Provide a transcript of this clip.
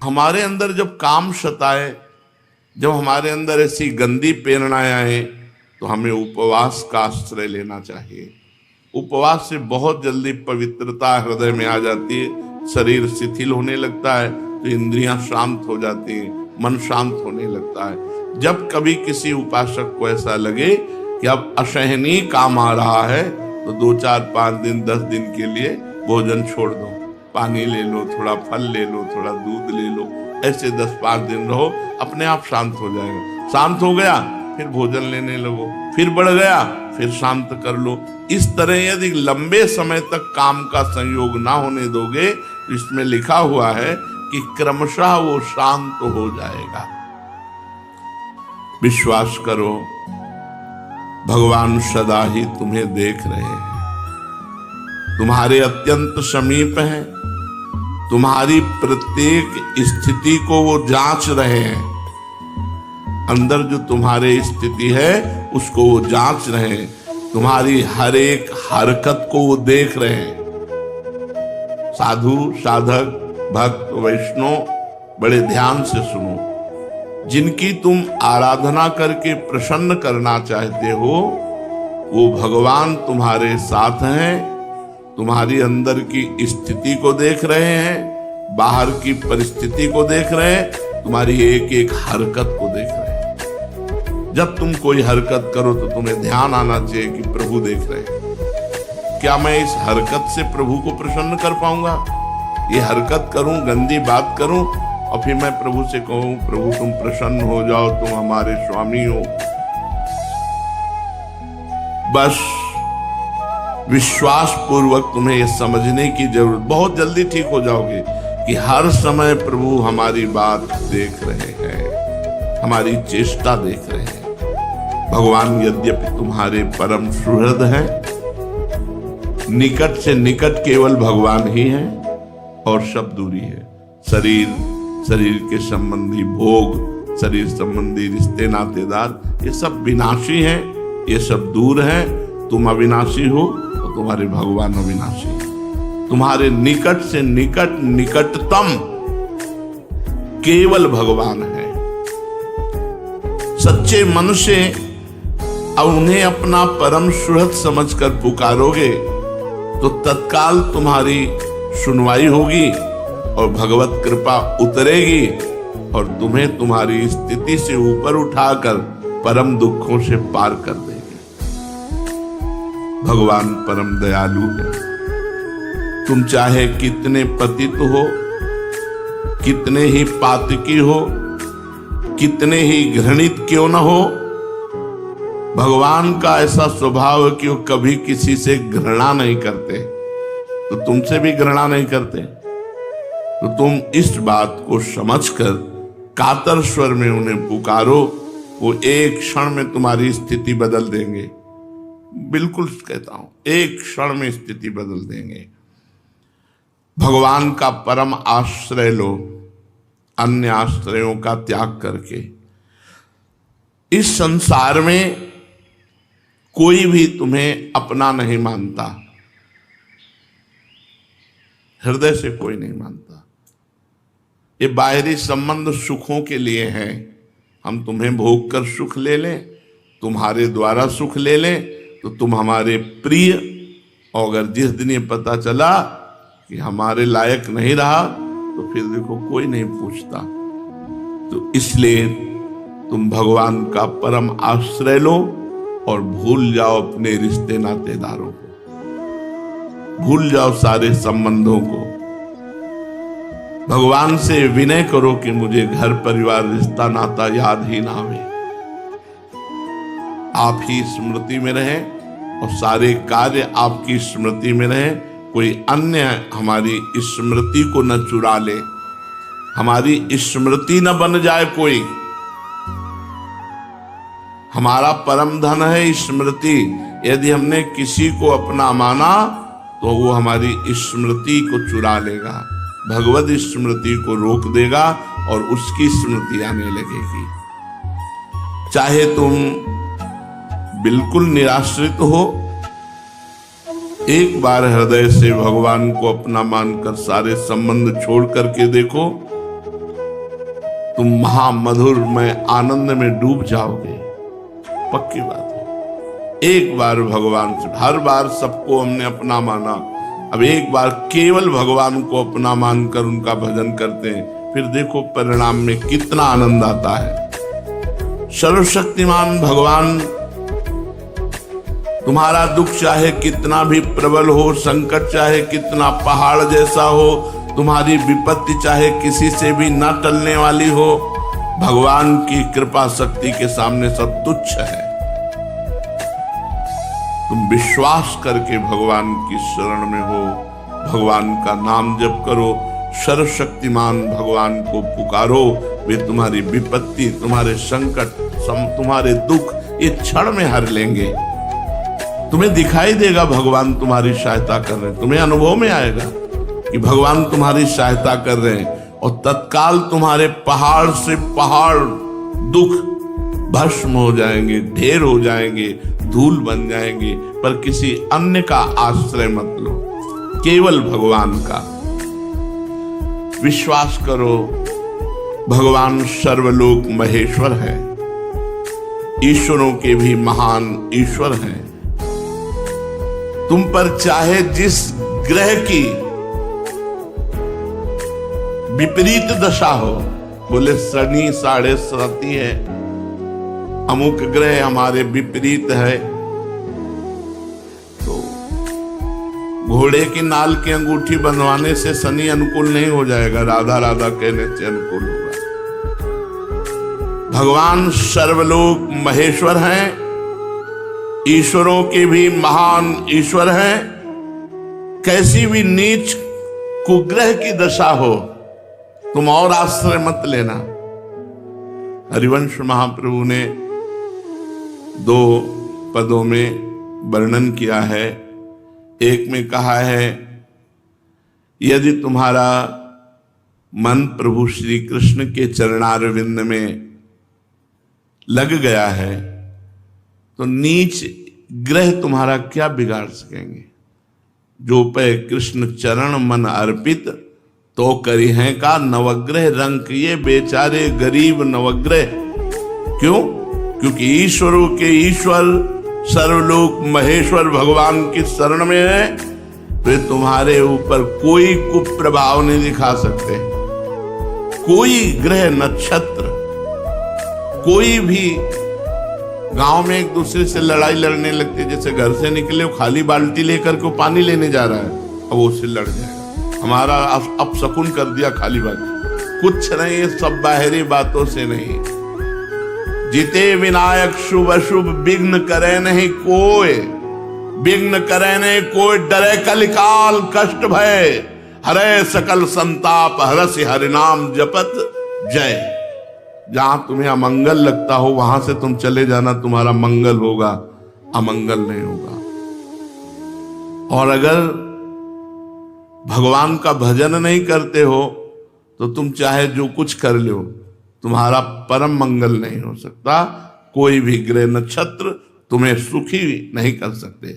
हमारे अंदर जब काम सताए, जब हमारे अंदर ऐसी गंदी प्रेरणाएं आए, तो हमें उपवास का आश्रय लेना चाहिए। उपवास से बहुत जल्दी पवित्रता हृदय में आ जाती है, शरीर शिथिल होने लगता है, तो इंद्रियां शांत हो जाती हैं, मन शांत होने लगता है। जब कभी किसी उपासक को ऐसा लगे कि अब असहनीय काम आ रहा है, तो 2 4 5 दिन 10 दिन के लिए भोजन छोड़ दो, पानी ले लो, थोड़ा फल ले लो, थोड़ा दूध ले लो, ऐसे 10-5 दिन रहो, अपने आप शांत हो जाएगा। शांत हो गया फिर भोजन लेने लगो, फिर बढ़ गया फिर शांत कर लो। इस तरह यदि लंबे समय तक काम का संयोग ना होने दोगे, तो इसमें लिखा हुआ है कि क्रमशः वो शांत हो जाएगा। विश्वास करो, भगवान सदा ही तुम्हें देख रहे हैं, तुम्हारे अत्यंत समीप हैं, तुम्हारी प्रत्येक स्थिति को वो जांच रहे हैं। अंदर जो तुम्हारे स्थिति है उसको वो जांच रहे हैं, तुम्हारी हर एक हरकत को वो देख रहे हैं। साधु, साधक, भक्त, वैष्णव, बड़े ध्यान से सुनो। जिनकी तुम आराधना करके प्रसन्न करना चाहते हो, वो भगवान तुम्हारे साथ हैं, तुम्हारी अंदर की स्थिति को देख रहे हैं, बाहर की परिस्थिति को देख रहे हैं, तुम्हारी एक एक हरकत को देख रहे हैं। जब तुम कोई हरकत करो तो तुम्हें ध्यान आना चाहिए कि प्रभु देख रहे हैं। क्या मैं इस हरकत से प्रभु को प्रसन्न कर पाऊंगा? ये हरकत करूं, गंदी बात करूं, और फिर मैं प्रभु से कहूं, प्रभु तुम प्रसन्न हो जाओ, तुम हमारे स्वामी हो। बस विश्वास पूर्वक तुम्हें यह समझने की जरूरत, बहुत जल्दी ठीक हो जाओगे कि हर समय प्रभु हमारी बात देख रहे हैं, हमारी चेष्टा देख रहे हैं। भगवान यद्यपि तुम्हारे परम सुहृद हैं, निकट से निकट केवल भगवान ही हैं और सब दूरी है। शरीर के संबंधी भोग, शरीर संबंधी रिश्ते नातेदार, ये सब विनाशी हैं, ये सब दूर हैं। तुम अविनाशी हो तो तुम्हारे भगवान अविनाशी है। तुम्हारे निकट से निकट, निकटतम केवल भगवान है। सच्चे मन से अब उन्हें अपना परम सुहृद समझकर पुकारोगे तो तत्काल तुम्हारी सुनवाई होगी और भगवत कृपा उतरेगी और तुम्हें तुम्हारी स्थिति से ऊपर उठाकर परम दुखों से पार कर देगी। भगवान परम दयालु है। तुम चाहे कितने पतित हो, कितने ही पातकी हो, कितने ही घृणित क्यों न हो, भगवान का ऐसा स्वभाव है कि वो कभी किसी से घृणा नहीं करते, तो तुमसे भी घृणा नहीं करते। तो तुम इस बात को समझकर कातर स्वर में उन्हें पुकारो, वो एक क्षण में तुम्हारी स्थिति बदल देंगे। बिल्कुल कहता हूं, एक क्षण में स्थिति बदल देंगे। भगवान का परम आश्रय लो, अन्य आश्रयों का त्याग करके। इस संसार में कोई भी तुम्हें अपना नहीं मानता, हृदय से कोई नहीं मानता। ये बाहरी संबंध सुखों के लिए हैं। हम तुम्हें भोग कर सुख ले लें, तुम्हारे द्वारा सुख ले लें, तो तुम हमारे प्रिय, और अगर जिस दिन ये पता चला कि हमारे लायक नहीं रहा, तो फिर देखो कोई नहीं पूछता। तो इसलिए तुम भगवान का परम आश्रय लो और भूल जाओ अपने रिश्ते नातेदारों को, भूल जाओ सारे संबंधों को। भगवान से विनय करो कि मुझे घर परिवार रिश्ता नाता याद ही ना आवे, आप ही स्मृति में रहें और सारे कार्य आपकी स्मृति में रहें। कोई अन्य हमारी स्मृति को न चुरा ले, हमारी स्मृति न बन जाए कोई। हमारा परम धन है स्मृति। यदि हमने किसी को अपना माना तो वो हमारी स्मृति को चुरा लेगा, भगवत स्मृति को रोक देगा और उसकी स्मृति आने लगेगी। चाहे तुम बिल्कुल निराश्रित हो, एक बार हृदय से भगवान को अपना मानकर सारे संबंध छोड़ करके देखो, तुम महामधुरमय आनंद में डूब जाओगे। पक्की बात है। एक बार भगवान से, हर बार सबको हमने अपना माना, अब एक बार केवल भगवान को अपना मानकर उनका भजन करते हैं, फिर देखो परिणाम में कितना आनंद आता है। सर्वशक्तिमान भगवान, तुम्हारा दुख चाहे कितना भी प्रबल हो, संकट चाहे कितना पहाड़ जैसा हो, तुम्हारी विपत्ति चाहे किसी से भी न टलने वाली हो, भगवान की कृपा शक्ति के सामने सब तुच्छ है। तुम विश्वास करके भगवान की शरण में हो, भगवान का नाम जप करो, सर्वशक्तिमान भगवान को पुकारो, वे तुम्हारी विपत्ति, तुम्हारे संकट, तुम्हारे दुख ये क्षण में हर लेंगे। तुम्हें दिखाई देगा भगवान तुम्हारी सहायता कर रहे हैं, तुम्हें अनुभव में आएगा कि भगवान तुम्हारी सहायता कर रहे हैं, और तत्काल तुम्हारे पहाड़ से पहाड़ दुख भस्म हो जाएंगे, ढेर हो जाएंगे, धूल बन जाएंगे। पर किसी अन्य का आश्रय मत लो, केवल भगवान का विश्वास करो। भगवान सर्वलोक महेश्वर है, ईश्वरों के भी महान ईश्वर हैं। तुम पर चाहे जिस ग्रह की विपरीत दशा हो, बोले शनि 7.5 है, अमुक ग्रह हमारे विपरीत है, तो घोड़े की नाल की अंगूठी बंधवाने से शनि अनुकूल नहीं हो जाएगा, राधा राधा कहने से अनुकूल होगा। भगवान सर्वलोक महेश्वर हैं, ईश्वरों के भी महान ईश्वर हैं। कैसी भी नीच कुग्रह की दशा हो, तुम और आश्रय मत लेना। हरिवंश महाप्रभु ने 2 पदों में वर्णन किया है। एक में कहा है, यदि तुम्हारा मन प्रभु श्री कृष्ण के चरणारविंद में लग गया है, तो नीच ग्रह तुम्हारा क्या बिगाड़ सकेंगे। जो पे कृष्ण चरण मन अर्पित, तो करी हैं का नवग्रह रंग, ये बेचारे गरीब नवग्रह। क्यों? क्योंकि ईश्वरों के ईश्वर सर्वलोक महेश्वर भगवान की शरण में है, वे तुम्हारे ऊपर कोई कुप्रभाव नहीं दिखा सकते। कोई ग्रह नक्षत्र, कोई भी गांव में एक दूसरे से लड़ाई लड़ने लगती, जैसे घर से निकले खाली बाल्टी लेकर के पानी लेने जा रहा है, अब वो उससे लड़ जाएगा, हमारा अपशकुन कर दिया खाली बाल्टी। कुछ नहीं, ये सब बाहरी बातों से नहीं। जिते विनायक शुभ अशुभ विघ्न करे नहीं कोई, विघ्न करे नहीं कोई, डरे कलिकाल कष्ट भय, हरे सकल संताप हरसि हरिनाम जपत जय। जहां तुम्हें अमंगल लगता हो वहां से तुम चले जाना, तुम्हारा मंगल होगा, अमंगल नहीं होगा। और अगर भगवान का भजन नहीं करते हो तो तुम चाहे जो कुछ कर लो, तुम्हारा परम मंगल नहीं हो सकता। कोई भी ग्रह नक्षत्र तुम्हें सुखी नहीं कर सकते।